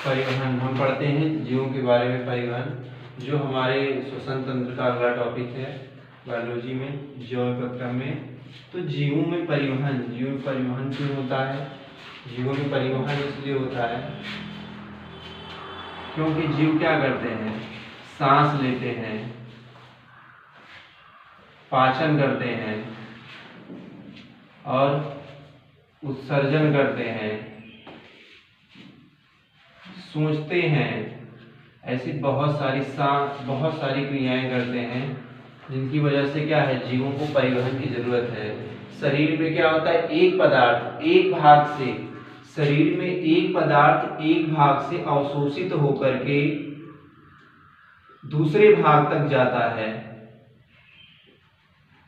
परिवहन हम पढ़ते हैं जीवों के बारे में। परिवहन जो हमारे श्वसन तंत्र का अगला टॉपिक है बायोलॉजी में, जैवक्रम में। तो जीवों में परिवहन क्यों होता है? जीवों में परिवहन इसलिए होता है क्योंकि जीव क्या करते हैं? सांस लेते हैं, पाचन करते हैं और उत्सर्जन करते हैं, सोचते हैं। ऐसी बहुत सारी क्रियाएं करते हैं जिनकी वजह से क्या है, जीवों को परिवहन की जरूरत है। शरीर में क्या होता है, शरीर में एक पदार्थ एक भाग से अवशोषित होकर के दूसरे भाग तक जाता है,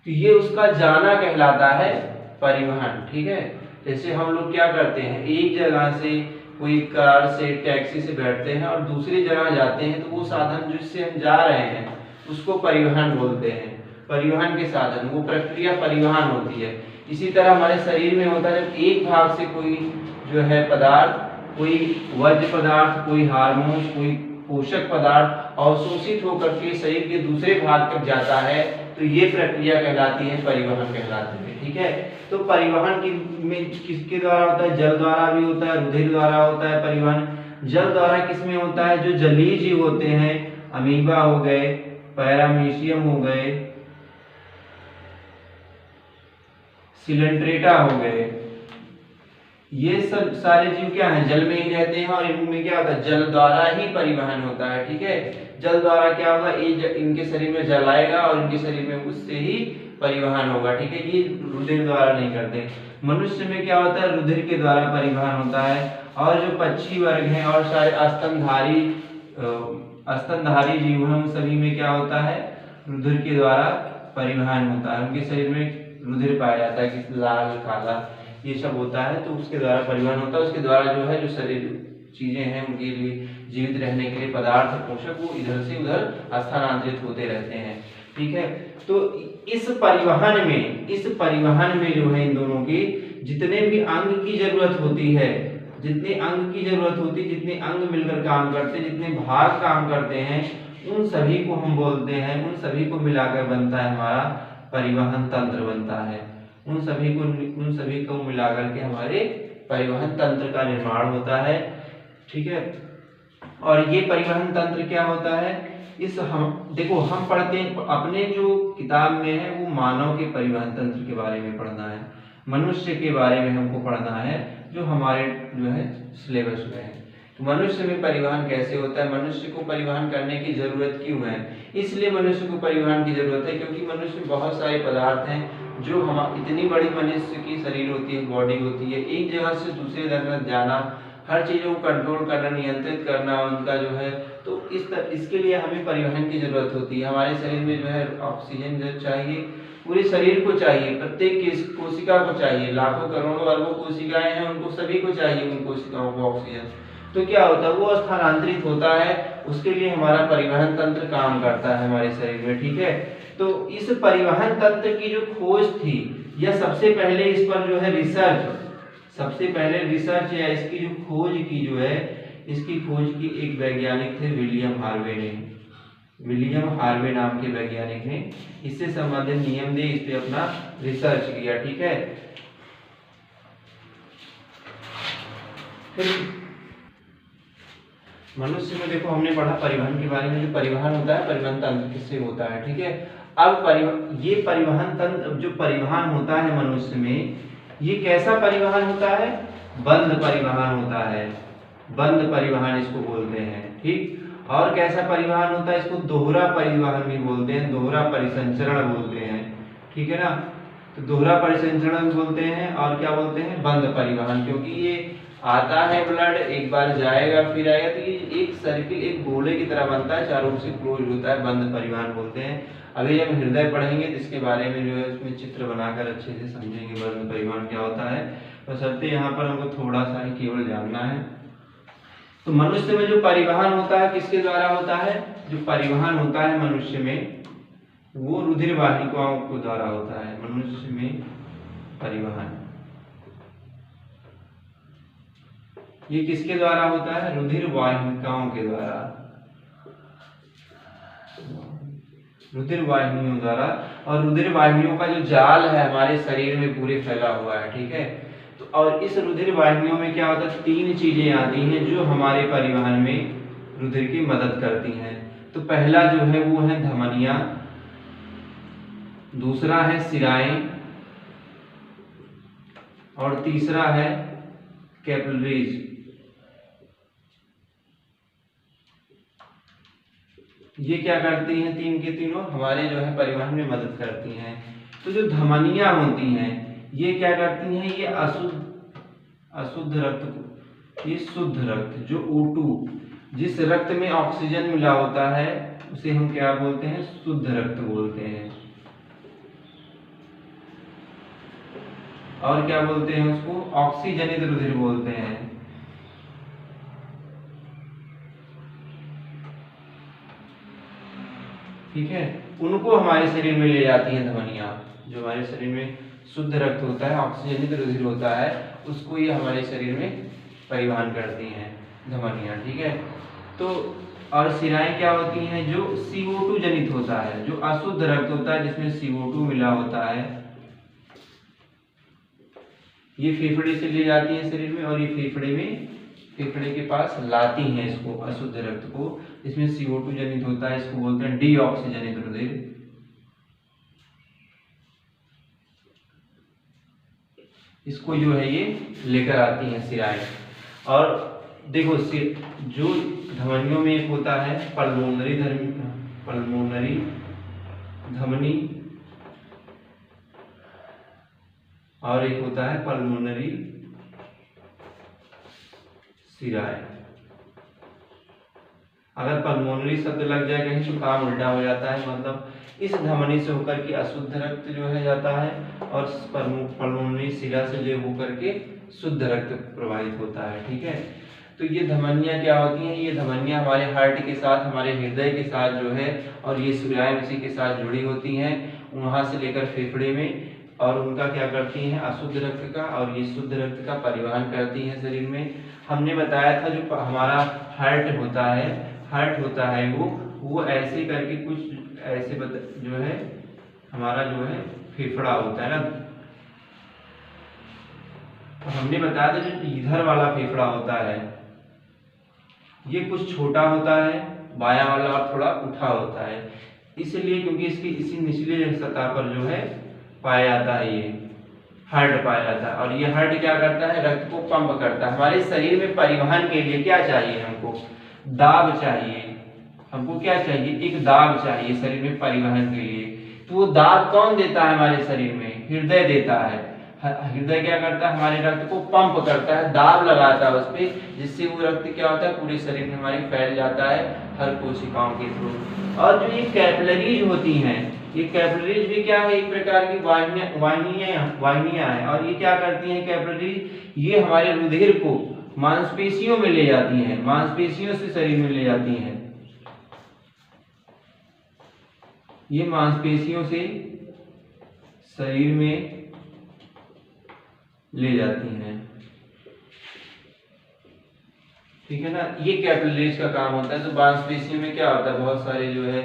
तो ये उसका जाना कहलाता है परिवहन। ठीक है, जैसे हम लोग क्या करते हैं, एक जगह से कोई कार से टैक्सी से बैठते हैं और दूसरी जगह जाते हैं, तो वो साधन जिससे हम जा रहे हैं उसको परिवहन बोलते हैं। परिवहन के साधन, वो प्रक्रिया परिवहन होती है। इसी तरह हमारे शरीर में होता है, जब एक भाग से कोई जो है पदार्थ, कोई वर्ज्य पदार्थ, कोई हार्मोन, कोई पोषक पदार्थ अवशोषित होकर के शरीर के दूसरे भाग तक जाता है, तो ये प्रक्रिया कहलाती है परिवहन कहलाती है। ठीक है, तो परिवहन में किसके द्वारा होता है? जल द्वारा भी होता है, रुधिर द्वारा होता है परिवहन। जल द्वारा किसमें होता है? जो जलीय जीव होते हैं, अमीबा हो गए, पैरामीशियम हो गए, सिलेंट्रेटा हो गए, ये सब सारे जीव क्या हैं? जल में ही रहते हैं और इनमें क्या होता है? जल द्वारा ही परिवहन होता है। ठीक है, जल द्वारा क्या होगा, इनके शरीर में जल आएगा और इनके शरीर में उससे ही परिवहन होगा। ठीक है, ये रुधिर द्वारा नहीं करते। मनुष्य में क्या होता है? रुधिर के द्वारा परिवहन होता है। और जो पक्षी वर्ग हैं और सारे स्तनधारी जीव हैं, उन सभी में क्या होता है? रुधिर के द्वारा परिवहन होता है। उनके शरीर में रुधिर पाया जाता है कि लाल काला ये सब होता है, तो उसके द्वारा परिवहन होता है। उसके द्वारा जो है, जो शरीर चीजें हैं उनके लिए जीवित रहने के लिए पदार्थ पोषक वो इधर से उधर स्थानांतरित होते रहते हैं। ठीक है, तो इस परिवहन में जो है, इन दोनों की जितने भी अंग की जरूरत होती है, जितने अंग मिलकर काम करते हैं, जितने भाग काम करते हैं, उन सभी को हम बोलते हैं, उन सभी को मिलाकर बनता है हमारा परिवहन तंत्र बनता है। उन सभी को मिलाकर के हमारे परिवहन तंत्र का निर्माण होता है। ठीक है, और ये परिवहन तंत्र क्या होता है? हम पढ़ते हैं अपने जो किताब में है, वो मानव के परिवहन तंत्र के बारे में पढ़ना है, मनुष्य के बारे में हमको पढ़ना है, जो हमारे जो है सिलेबस में है। तो मनुष्य में परिवहन कैसे होता है, मनुष्य को परिवहन करने की जरूरत क्यों है? इसलिए मनुष्य को परिवहन की जरूरत है क्योंकि मनुष्य में बहुत सारे पदार्थ हैं, जो हम इतनी बड़ी मनुष्य की शरीर होती है, बॉडी होती है, एक जगह से दूसरे जगह जाना, हर चीजों को कंट्रोल करना, नियंत्रित करना उनका जो है, तो इसके लिए हमें परिवहन की जरूरत होती है। हमारे शरीर में जो है ऑक्सीजन जो चाहिए, पूरे शरीर को चाहिए, प्रत्येक कोशिका को चाहिए, लाखों करोड़ों अरबों कोशिकाएं हैं, उनको सभी को चाहिए, उन कोशिकाओं को ऑक्सीजन। तो क्या होता है, वो स्थानांतरित होता है, उसके लिए हमारा परिवहन तंत्र काम करता है हमारे शरीर में। ठीक है, तो इस परिवहन तंत्र की जो खोज थी, या सबसे पहले इस पर जो है रिसर्च या इसकी जो खोज की जो है, इसकी खोज की एक वैज्ञानिक थे विलियम हार्वे नाम के वैज्ञानिक ने इससे संबंधित नियम दे, इस पे अपना रिसर्च किया। ठीक है, फिर मनुष्य में देखो हमने पढ़ा परिवहन के बारे में, जो परिवहन होता है, परिवहन तंत्र किससे होता है। ठीक है, अब ये परिवहन तंत्र जो परिवहन होता है मनुष्य में, ये कैसा परिवहन होता है? बंद परिवहन होता है, बंद परिवहन इसको बोलते हैं। ठीक, और कैसा परिवहन होता है? इसको दोहरा परिवहन भी बोलते हैं, दोहरा परिसंचरण बोलते हैं। ठीक है ना, तो दोहरा परिसंचरण बोलते हैं, और क्या बोलते हैं? बंद परिवहन, क्योंकि ये आता है ब्लड, एक बार जाएगा फिर आएगा, तो ये एक सर्किल, एक गोले की तरह बनता है, चारों से क्लोज होता है, बंद परिवहन बोलते हैं। अभी जब हृदय पढ़ेंगे तो इसके बारे में जो है उसमें चित्र बनाकर अच्छे से समझेंगे बंद परिवहन क्या होता है। बशर्ते यहाँ पर हमको थोड़ा सा ही केवल जानना है। तो मनुष्य में जो परिवहन होता है किसके द्वारा होता है? जो परिवहन होता है मनुष्य में, वो रुधिर वाहिकाओं के द्वारा होता है। मनुष्य में परिवहन ये किसके द्वारा होता है? रुधिर वाहिकाओं के द्वारा, रुधिर वाहिनियों द्वारा। और रुधिर वाहिनियों का जो जाल है हमारे शरीर में पूरे फैला हुआ है, ठीक है। तो और इस रुधिर वाहिनियों में क्या होता है? 3 चीजें आती हैं जो हमारे परिवहन में रुधिर की मदद करती हैं। तो पहला जो है वो है धमनियां, दूसरा है शिराएं, और तीसरा है कैपिलरीज। ये क्या करती हैं? 3 के तीनों हमारे जो है परिवहन में मदद करती हैं। तो जो धमनियां होती हैं ये क्या करती हैं? ये अशुद्ध रक्त को, ये शुद्ध रक्त जो O2, जिस रक्त में ऑक्सीजन मिला होता है उसे हम क्या बोलते हैं? शुद्ध रक्त बोलते हैं। और क्या बोलते हैं उसको? ऑक्सीजनित रुधिर बोलते हैं। ठीक है, उनको हमारे शरीर में ले जाती हैं धमनियां। जो हमारे शरीर में शुद्ध रक्त होता है, ऑक्सीजनित रुधिर होता है, उसको ये हमारे शरीर में परिवहन करती हैं धमनियां, ठीक है। तो और शिराएं क्या होती हैं? जो CO2 जनित होता है, जो अशुद्ध रक्त होता है जिसमें CO2 मिला होता है, ये फेफड़े से ले जाती है शरीर में, और ये फेफड़े के पास लाती हैं इसको, अशुद्ध रक्त को, इसमें CO2 जनित होता है, इसको बोलते हैं डीऑक्सीजनित रुधिर। इसको जो है ये लेकर आती हैं शिराएं। और देखो जो धमनियों में एक होता है पल्मोनरी धमनी, और एक होता है पल्मोनरी शिराएं। अगर पल्मोनरी शब्द लग जाए कहीं तो काम उल्टा हो जाता है, मतलब इस धमनी से होकर के अशुद्ध रक्त जो है जाता है, और पल्मोनरी शिरा से जो होकर के शुद्ध रक्त प्रवाहित होता है, ठीक है। तो ये धमनियां क्या होती हैं? ये धमनियां हमारे हार्ट के साथ, हमारे हृदय के साथ जो है, और ये शिराएं उसी के साथ जुड़ी होती हैं, वहां से लेकर फेफड़े में, और उनका क्या करती हैं? अशुद्ध रक्त का और ये शुद्ध रक्त का परिवहन करती हैं शरीर में। हमने बताया था जो हमारा हार्ट होता है वो ऐसे करके कुछ ऐसे जो है हमारा जो है फेफड़ा होता है ना। तो हमने बताया था जो इधर वाला फेफड़ा होता है ये कुछ छोटा होता है, बायां वाला और थोड़ा उठा होता है, इसलिए क्योंकि इसकी इसी निचले सतह पर जो है पाया जाता है, ये हार्ट पाया जाता है। और ये हार्ट क्या करता है? रक्त को पंप करता है। हमारे शरीर में परिवहन के लिए क्या चाहिए? हमको दाब चाहिए। हमको क्या चाहिए? एक दाब चाहिए शरीर में परिवहन के लिए। तो वो दाब कौन देता है हमारे शरीर में? हृदय देता है। हृदय क्या करता है? हमारे रक्त को पंप करता है, दाब लगाता है उस पर, जिससे वो रक्त क्या होता है? पूरे शरीर में हमारे फैल जाता है हर कोशिकाओं के थ्रू। और जो ये कैपिलरीज होती हैं, ये कैपिलरीज भी क्या है? एक प्रकार की वाहिनियां हैं। और ये क्या करती हैं कैपिलरीज? ये हमारे रुधिर को मांसपेशियों में ले जाती हैं, मांसपेशियों से शरीर में ले जाती हैं। ये मांसपेशियों से शरीर में ले जाती हैं, ठीक है ना। ये कैपिलरीज का काम होता है। तो मांसपेशियों में क्या होता है? बहुत सारे जो है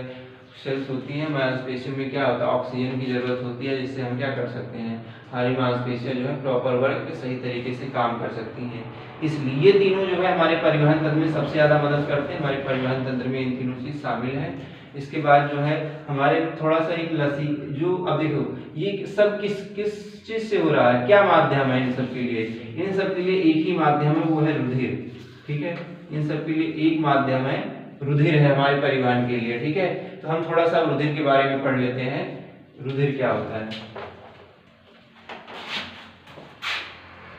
सेल्स होती हैं। मांसपेशियों में क्या होता है? ऑक्सीजन की जरूरत होती है, जिससे हम क्या कर सकते हैं? हमारी मांसपेशियां जो है प्रॉपर वर्क सही तरीके से काम कर सकती हैं। इसलिए ये तीनों जो है हमारे परिवहन तंत्र में सबसे ज्यादा मदद करते हैं। हमारे परिवहन तंत्र में इन तीनों चीज शामिल है। इसके बाद जो है हमारे थोड़ा सा एक लसी जो, अब देखो ये सब किस चीज से हो रहा है? क्या माध्यम है इन सब के लिए? इन सब के लिए एक ही माध्यम है, वो है रुधिर, ठीक है। इन सब के लिए एक माध्यम है, रुधिर है हमारे परिवहन के लिए, ठीक है। तो हम थोड़ा सा रुधिर के बारे में पढ़ लेते हैं। रुधिर क्या होता है?